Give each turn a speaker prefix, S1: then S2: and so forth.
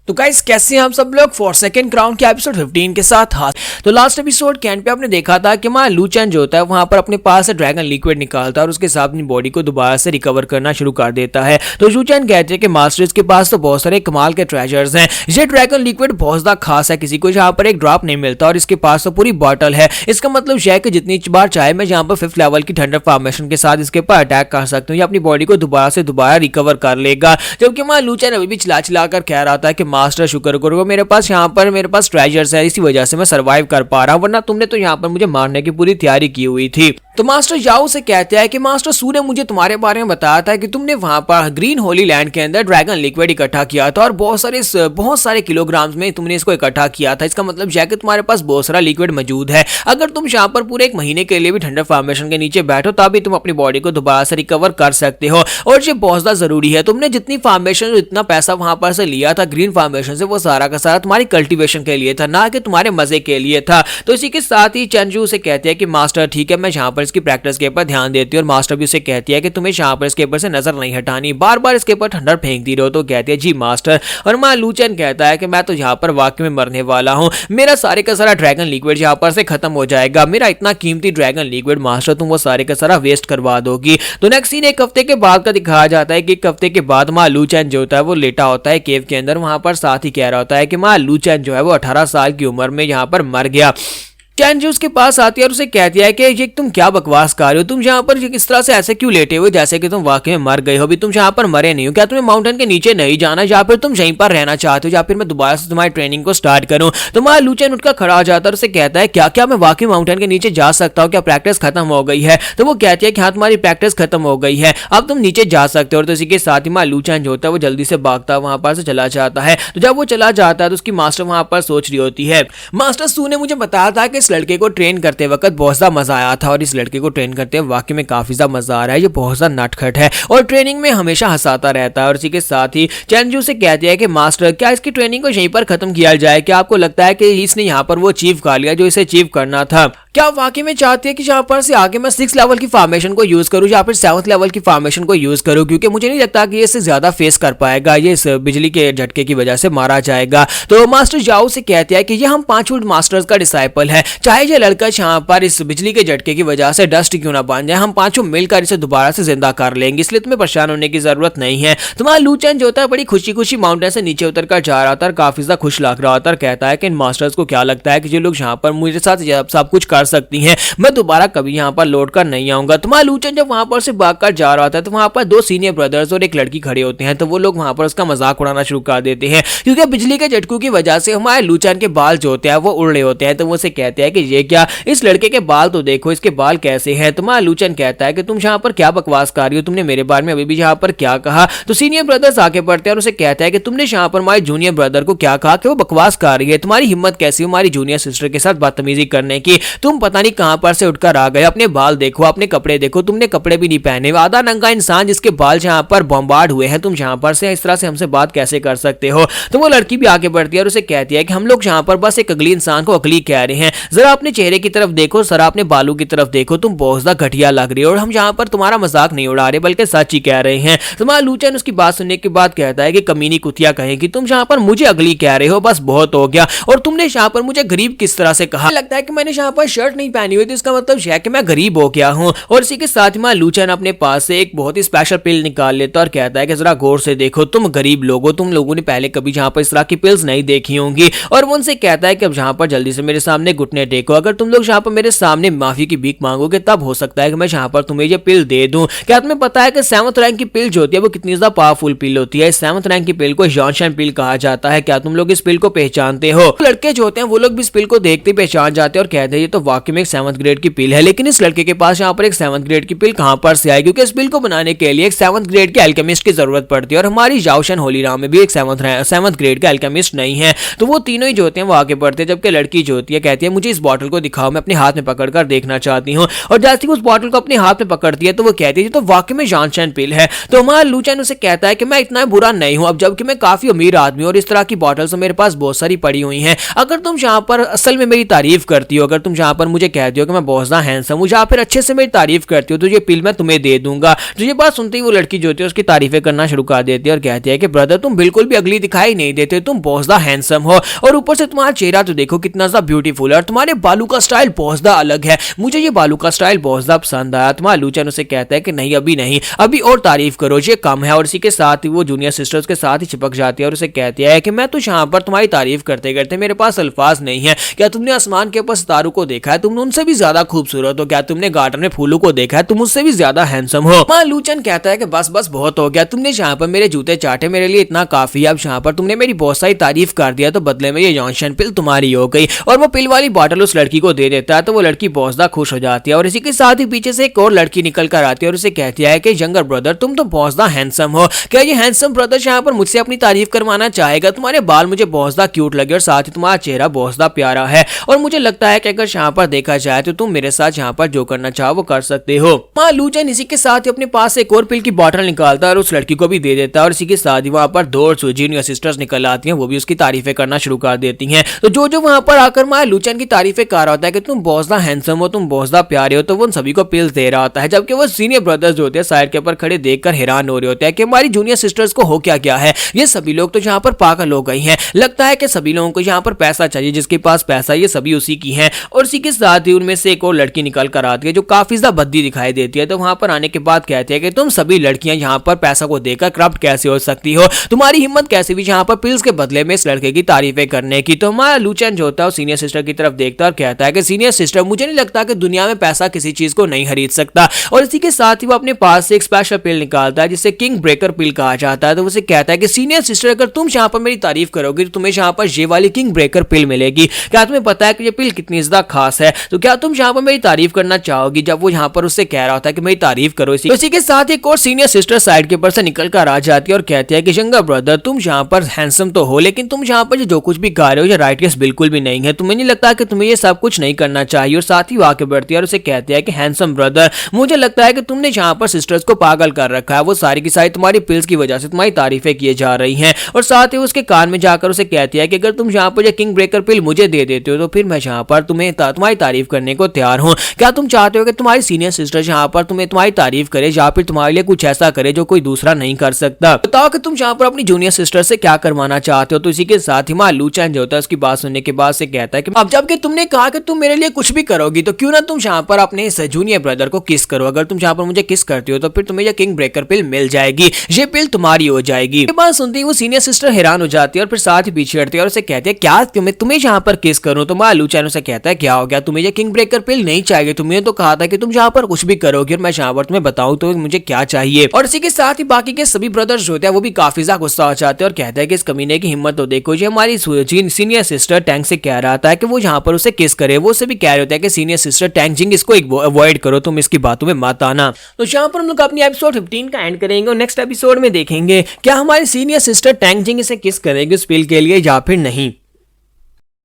S1: तो गाइस कैसे हैं हम सब लोग फॉर सेकंड क्राउन के एपिसोड 15 के साथ हाथ। तो लास्ट एपिसोड के एंड पे आपने देखा था कि मां लूचन जो होता है वहां पर अपने पास से ड्रैगन लिक्विड निकालता है और उसके साथ अपनी बॉडी को दोबारा से रिकवर करना शुरू कर देता है। तो लूचन कहते हैं कि मास्टर इसके पास तो बहुत सारे कमाल के ट्रेजर्स हैं, ये ड्रैगन लिक्विड बहुत ज्यादा खास है, किसी को यहाँ पर एक ड्रॉप नहीं मिलता और इसके पास तो पूरी बॉटल है। इसका मतलब यह है कि जितनी बार चाहे मैं यहाँ पर 5th लेवल की थंडर फॉर्मेशन के साथ इसके ऊपर अटैक कर सकता हूँ, ये अपनी बॉडी को दोबारा से दोबारा रिकवर कर लेगा। जबकि मां लूचन अभी भी चिल्ला चिल्ला कर कह रहा था कि मास्टर शुक्र करो मेरे पास यहाँ पर मेरे पास ट्रेजर्स है, इसी वजह से मैं सरवाइव कर पा रहा हूँ, वरना तुमने तो यहाँ पर मुझे मारने की पूरी तैयारी की हुई थी। तो मास्टर याओ से कहते हैं कि मास्टर सू ने मुझे तुम्हारे बारे में बताया था कि तुमने वहां पर ग्रीन होली लैंड के अंदर ड्रैगन लिक्विड इकट्ठा किया था और बहुत सारे किलोग्राम्स में तुमने इसको इकट्ठा किया था। इसका मतलब यह कि तुम्हारे पास बहुत सारा लिक्विड मौजूद है। अगर तुम यहाँ पर पूरे 1 महीने के लिए भी थंडर फॉर्मेशन के नीचे बैठो तभी तुम अपनी बॉडी को दोबारा से रिकवर कर सकते हो और ये बहुत ज्यादा जरूरी है। तुमने जितनी फॉर्मेशन इतना पैसा वहां पर से लिया था ग्रीन फॉर्मेशन से, वो सारा का सारा तुम्हारी कल्टिवेशन के लिए था, ना कि तुम्हारे मजे के लिए था। तो इसी के साथ ही चंजू से कहते हैं कि मास्टर ठीक है, मैं यहाँ पर इसकी प्रैक्टिस के ऊपर ध्यान देती है। और मास्टर भी उसे कहती है कि तुम्हें यहाँ पर इसके ऊपर से नजर नहीं हटानी, बार बार इसके ऊपर ठंडर फेंकती रहो। तो कहती है जी मास्टर। और मां लूचन कहता है कि मैं तो यहाँ पर वाकई में मरने वाला हूँ, मेरा सारे का सारा ड्रैगन लिक्विड यहाँ पर से खत्म हो जाएगा, मेरा इतना कीमती ड्रैगन लिक्विड मास्टर तुम वो सारे का सारा वेस्ट करवा दोगी। तो नेक्स्ट सीन 1 हफ्ते के बाद का दिखाया जाता है कि 1 हफ्ते के बाद मां लूचन जो होता है वो लेटा होता है केव के अंदर, वहां पर साथ ही कह रहा होता है कि मां लूचन जो है वो 18 साल की उम्र में यहाँ पर मर गया। चैनजू उसके पास आती है और उसे कहती है कि ये तुम क्या बकवास कर रहे हो, तुम यहाँ पर इस तरह से ऐसे क्यों लेटे हुए जैसे कि तुम वाकई में मर गए हो, भी तुम यहाँ पर मरे नहीं हो, क्या तुम्हें माउंटेन के नीचे नहीं जाना या फिर तुम यहीं पर रहना चाहते हो या फिर मैं दोबारा से तुम्हारी ट्रेनिंग को स्टार्ट करूँ। तो मां लूचन उठकर खड़ा हो जाता है और उसे कहता है क्या क्या मैं वाकई माउंटेन के नीचे जा सकता हूँ, क्या प्रैक्टिस खत्म हो गई है। तो वो कहती है कि हाँ तुम्हारी प्रैक्टिस खत्म हो गई है, अब तुम नीचे जा सकते हो। और तो इसी के साथ ही मां लूचन जो होता है वो जल्दी से भागता वहां पर से चला जाता है। तो जब वो चला जाता है तो उसकी मास्टर वहां पर सोच रही होती है, मास्टर सू ने मुझे बताया था कि इस लड़के को ट्रेन करते वक्त बहुत ज्यादा मजा आया था और इस लड़के को ट्रेन करते हुए वाकई में काफी ज्यादा मजा आ रहा है, ये बहुत ज्यादा नटखट है और ट्रेनिंग में हमेशा हंसाता रहता है। और इसी के साथ ही चैनजू से कहती है कि मास्टर क्या इसकी ट्रेनिंग को यहीं पर खत्म किया जाए, क्या आपको लगता है कि इसने यहाँ पर वो अचीव कर लिया जो इसे अचीव करना था, क्या वाकई में चाहती है कि यहाँ पर से आगे मैं 6th लेवल की फॉर्मेशन को यूज करूँ या फिर 7th लेवल की फॉर्मेशन को यूज करूँ, क्योंकि मुझे नहीं लगता कि ये इससे ज्यादा फेस कर पाएगा, ये इस बिजली के झटके की वजह से मारा जाएगा। तो मास्टर जाओ से कहते हैं कि ये हम 5 वुड मास्टर्स का डिसाइपल है, चाहे ये लड़का यहाँ पर इस बिजली के झटके की वजह से डस्ट क्यों ना बन जाए, हम 5 मिलकर इसे दोबारा से जिंदा कर लेंगे, इसलिए तुम्हें परेशान होने की जरूरत नहीं है। तुम्हारा लूचन जो होता है बड़ी खुशी खुशी माउंटेन से नीचे उतर कर जा रहा था, काफी ज्यादा खुश लग रहा था, कहता है कि इन मास्टर्स को क्या लगता है कि जो लोग यहाँ पर मेरे साथ सब कुछ कर सकती हैं, मैं दोबारा कभी यहाँ पर लौट कर नहीं आऊंगा। तुम्हारा लूचन जब वहां पर से भागकर जा रहा था तो वहां पर 2 सीनियर ब्रदर्स और एक लड़की खड़े होते हैं। तो वो लोग वहां पर उसका मजाक उड़ाना शुरू कर देते हैं, क्योंकि बिजली के झटकों की वजह से हमारे लूचन के बाल जो होते हैं वो उड़ रहे होते हैं। तो वो से कहते हैं कि ये क्या, इस लड़के के बाल तो देखो, इसके बाल कैसे हैं। तुम्हारा लूचन कहता है कि तुम यहाँ पर क्या बकवास कर रही हो, तुमने मेरे बारे में अभी भी यहाँ पर क्या कहा। तो सीनियर ब्रदर्स आके पढ़ते हैं और उसे कहता है कि तुमने यहाँ पर हमारे जूनियर ब्रदर को क्या कहा कि वो बकवास कर रही है, तुम्हारी हिम्मत कैसी हमारी जूनियर सिस्टर के साथ बदतमीजी करने की, तुम पता नहीं कहां पर से उठकर आ गए, अपने बाल देखो, अपने कपड़े देखो, तुमने कपड़े भी नहीं पहने, आधा नंगा इंसान जिसके बाल यहाँ पर बॉम्बार्ड हुए हैं, तुम यहाँ पर से इस तरह से हमसे बात कैसे कर सकते हो। तो वो लड़की भी आगे बढ़ती है और उसे कहती है कि हम लोग यहाँ पर बस एक अगली इंसान को अगली कह रहे हैं, जरा अपने चेहरे की तरफ देखो, जरा अपने बालों की तरफ देखो, तुम बहुत ज्यादा घटिया लग रही हो और हम यहाँ पर तुम्हारा मजाक नहीं उड़ा रहे बल्कि सच ही कह रहे हैं। तुम्हारा लूचन उसकी बात सुनने के बाद कहता है कि कमीनी कुतिया कहेगी, तुम यहाँ पर मुझे अगली कह रहे हो, बस बहुत हो गया, और तुमने यहाँ पर मुझे गरीब किस तरह से कहा, लगता है कि मैंने यहाँ पर शर्ट नहीं पहनी हुई, तो इसका मतलब है कि मैं गरीब हो गया हूँ। और इसी के साथ मां लूचन अपने पास से एक बहुत ही स्पेशल पिल निकाल लेता और कहता है कि जरा गौर से देखो, तुम गरीब लोगो, तुम लोगों ने पहले कभी यहाँ पर इस तरह की पिल्स नहीं देखी होंगी। और वो उनसे कहता है कि अब यहाँ पर जल्दी से मेरे सामने घुटने टेको, अगर तुम लोग यहाँ पर मेरे सामने माफी की भीख मांगोगे तब हो सकता है कि मैं यहाँ पर तुम्हें ये पिल दे दूं। क्या तुम्हें पता है कि 7th रैंक की पिल जो होती है वो कितनी ज्यादा पावरफुल पिल होती है। 7th रैंक की पिल को जॉनसन पिल कहा जाता है, क्या तुम लोग इस पिल को पहचानते हो। लड़के जो होते हैं वो लोग भी इस पिल को देखते पहचान जाते हैं और कहते हैं ये तो वाकई में एक 7th ग्रेड की पिल है, लेकिन इस लड़के के पास यहाँ पर एक 7th ग्रेड की पिल कहां पर से आई, क्योंकि इस पिल को बनाने के लिए एक 7th ग्रेड के अल्केमिस्ट की जरूरत पड़ती है और हमारी जाओशन होलीराम में भी एक 7th ग्रेड के अल्केमिस्ट नहीं है। तो वो तीनों ही जो होते हैं वो आगे बढ़ते हैं, जबकि लड़की जो होती है कहती है मुझे इस बॉटल को दिखाओ, मैं अपने हाथ में पकड़कर देखना चाहती हूँ। और जैसे ही उस बॉटल को अपने हाथ में पकड़ती है तो वो कहती है तो वाकई में जॉनसन पिल है। तो हमारा लूचन उसे कहता है कि मैं इतना बुरा नहीं हूँ, अब जबकि मैं काफी अमीर आदमी हूँ और इस तरह की बॉटल्स मेरे पास बहुत सारी पड़ी हुई हैं, अगर तुम यहाँ पर असल में मेरी तारीफ करती हो, अगर तुम यहाँ पर मुझे कहती हो कि मैं बहुत ज्यादा हैंडसम हूँ, जहाँ फिर अच्छे से मेरी तारीफ करती हो, तो ये पिल मैं तुम्हें दे दूंगा। तो ये बात सुनते ही वो लड़की जो होती है उसकी तारीफें करना शुरू कर देती है और कहती है कि ब्रदर तुम बिल्कुल भी अगली दिखाई नहीं देते, तुम बहुत ज्यादा हैंडसम हो और ऊपर से तुम्हारा चेहरा तो देखो कितना ज्यादा ब्यूटीफुल है और तुम्हारे बालों का स्टाइल बहुत ज्यादा अलग है, मुझे ये बालों का स्टाइल बहुत ज्यादा पसंद आया। तुम्हारा लूचन उसे कहता है कि नहीं अभी नहीं, अभी और तारीफ करो, ये कम है। और इसी के साथ ही वो जूनियर सिस्टर्स के साथ ही चिपक जाती है और उसे कहती है कि मैं तो यहाँ पर तुम्हारी तारीफ करते करते मेरे पास अल्फाज नहीं है। क्या तुमने आसमान के ऊपर सितारों को देखा है? तुम उनसे भी ज्यादा खूबसूरत हो। क्या तुमने गार्डन में फूलों को देखा है? तुम उससे भी ज्यादा हैंडसम हो। मां लूचन कहता है कि बस बस बहुत हो गया, तुमने यहाँ पर मेरे जूते चाटे, मेरे लिए इतना काफी है। अब यहाँ पर तुमने मेरी बहुत सारी तारीफ कर दिया तो बदले में ये जॉनसन पिल तुम्हारी हो गई। और वो पिल वाली बॉटल उस लड़की को दे देता है तो वो लड़की बहुत ज्यादा खुश हो जाती है। और इसी के साथ ही पीछे से एक और लड़की निकल कर आती है और उसे कहती है कि यंगर ब्रदर तुम तो बहुत ज्यादा हैंडसम हो, क्या ये हैंडसम ब्रदर यहाँ पर मुझसे अपनी तारीफ करवाना चाहेगा? तुम्हारे बाल मुझे बहुत ज्यादा क्यूट लगे और साथ ही तुम्हारा चेहरा बहुत ज्यादा प्यारा है और मुझे लगता है कि अगर यहाँ पर देखा जाए तो तुम मेरे साथ यहाँ पर जो करना चाहो वो कर सकते हो। मां लूचन इसी के साथ ही अपने पास एक और पिल की बॉटल निकालता है और उस लड़की को भी दे देता है और इसी के साथ ही वहां पर 2 जूनियर सिस्टर्स निकल आती हैं, वो भी उसकी तारीफें करना शुरू कर देती हैं। तो जो वहां पर आकर मां लूचन की तारीफें कर रहा होता है कि तुम बहुत ज्यादा हैंडसम हो, तुम बहुत ज्यादा प्यारे हो, तो वो उन सभी को पिल्स दे रहा होता है, जबकि वो सीनियर ब्रदर्स जो होते हैं साइड के ऊपर खड़े देखकर हैरान हो रहे होते हैं कि हमारी जूनियर सिस्टर्स को हो क्या गया है, ये सभी लोग तो यहाँ पर पागल हो गई हैं, लगता है कि सभी लोगों को यहाँ पर पैसा चाहिए, जिसके पास पैसा ये सभी उसी की हैं। और इसी के साथ ही उनमें से एक और लड़की निकल कर आती है जो काफी ज्यादा भद्दी दिखाई देती है। तो वहां पर आने के बाद कहती है कि तुम सभी लड़कियां यहाँ पर पैसा को देकर करप्ट कैसे हो सकती हो, तुम्हारी हिम्मत कैसे भी यहाँ पर पिल्स के बदले में इस लड़के की तारीफें करने की। तो हमारा लूचन जो होता है सीनियर सिस्टर की तरफ देखता है और कहता है कि सीनियर सिस्टर मुझे नहीं लगता कि दुनिया में पैसा किसी चीज को नहीं खरीद सकता। और इसी के साथ ही वो अपने पास से एक स्पेशल पिल निकालता है जिसे किंग ब्रेकर पिल कहा जाता है। तो उसे कहता है कि सीनियर सिस्टर अगर तुम यहाँ पर मेरी तारीफ करोगे तो तुम्हें यहाँ पर ये वाली किंग ब्रेकर पिल मिलेगी। क्या तुम्हें पता है कि ये पिल कितनी ज्यादा खास है? तो क्या तुम यहाँ पर मेरी तारीफ करना चाहोगी? जब वो यहाँ पर उससे कह रहा होता है कि मेरी तारीफ करो, इसी के साथ एक और सीनियर सिस्टर साइड के ऊपर से निकल कर आ जाती है और कहती है कि यंगर ब्रदर तुम यहाँ पर हैंडसम तो हो, लेकिन तुम यहाँ पर जो कुछ भी गा रहे हो ये राइटियस बिल्कुल भी नहीं है, तुम्हें नहीं लगता कि तुम्हें ये सब कुछ नहीं करना चाहिए। और साथ ही आगे बढ़ती है और उसे कहती है कि हैंडसम ब्रदर मुझे लगता है कि तुमने यहाँ पर सिस्टर्स को पागल कर रखा है, वो सारी की सारी तुम्हारी पिल्स की वजह से तुम्हारी तारीफें किए जा रही हैं। और साथ ही उसके कान में जाकर उसे कहती है कि अगर तुम यहाँ पर किंग ब्रेकर पिल मुझे दे देते हो तो फिर मैं यहाँ पर तुम्हारी तारीफ करने को तैयार हूँ। क्या तुम चाहते हो कि तुम्हारी सीनियर सिस्टर यहाँ पर तुम्हारी तारीफ करे या फिर तुम्हारे लिए कुछ ऐसा करे जो कोई दूसरा नहीं कर सकता? बताओ कि तुम यहाँ पर अपनी जूनियर सिस्टर से क्या करवाना चाहते हो। तो इसी के साथ ही मां लूचन जो होता है उसकी बात सुनने के बाद से कहता है कि अब जबकि तुमने कहा कि तुम मेरे लिए कुछ भी करोगी तो क्यों ना तुम यहाँ पर अपने इस जूनियर ब्रदर को किस करो। अगर तुम यहाँ पर मुझे किस करती हो तो फिर तुम्हें ये किंग ब्रेकर पिल मिल जाएगी, ये पिल तुम्हारी हो जाएगी। ये बात सुनती वो सीनियर सिस्टर हैरान हो जाती है और फिर साथ ही पीछे हटती है और उसे कहती है क्या तुम्हें यहाँ पर किस करूँ? तो मां लूचन उसे कहता है क्या हो गया, तुम्हें ये किंग ब्रेकर पिल नहीं चाहिए? तुम्हें तो कहा था कि तुम यहाँ पर कुछ भी करोगे और मैं यहाँ पर तुम्हें बताऊं तो मुझे क्या चाहिए। और इसी के साथ ही बाकी के सभी ब्रदर्स जो होते हैं वो भी काफी ज्यादा गुस्सा हो जाते हैं और कहते हैं कि इस कमीने की हिम्मत तो देखो, ये हमारी सीनियर सिस्टर टैंक से कह रहा था कि वो यहाँ पर उसे किस करे, वो उसे भी कह रहे होते हैं कि सीनियर सिस्टर टैंक जिंग इसको अवॉइड करो, तुम इसकी बातों में मत आना। तो यहाँ पर हम लोग अपनी एपिसोड 15 का एंड करेंगे और नेक्स्ट एपिसोड में देखेंगे क्या हमारी सीनियर सिस्टर टैंक जिंग इसे किस करेगी उस पिल के लिए या फिर नहीं।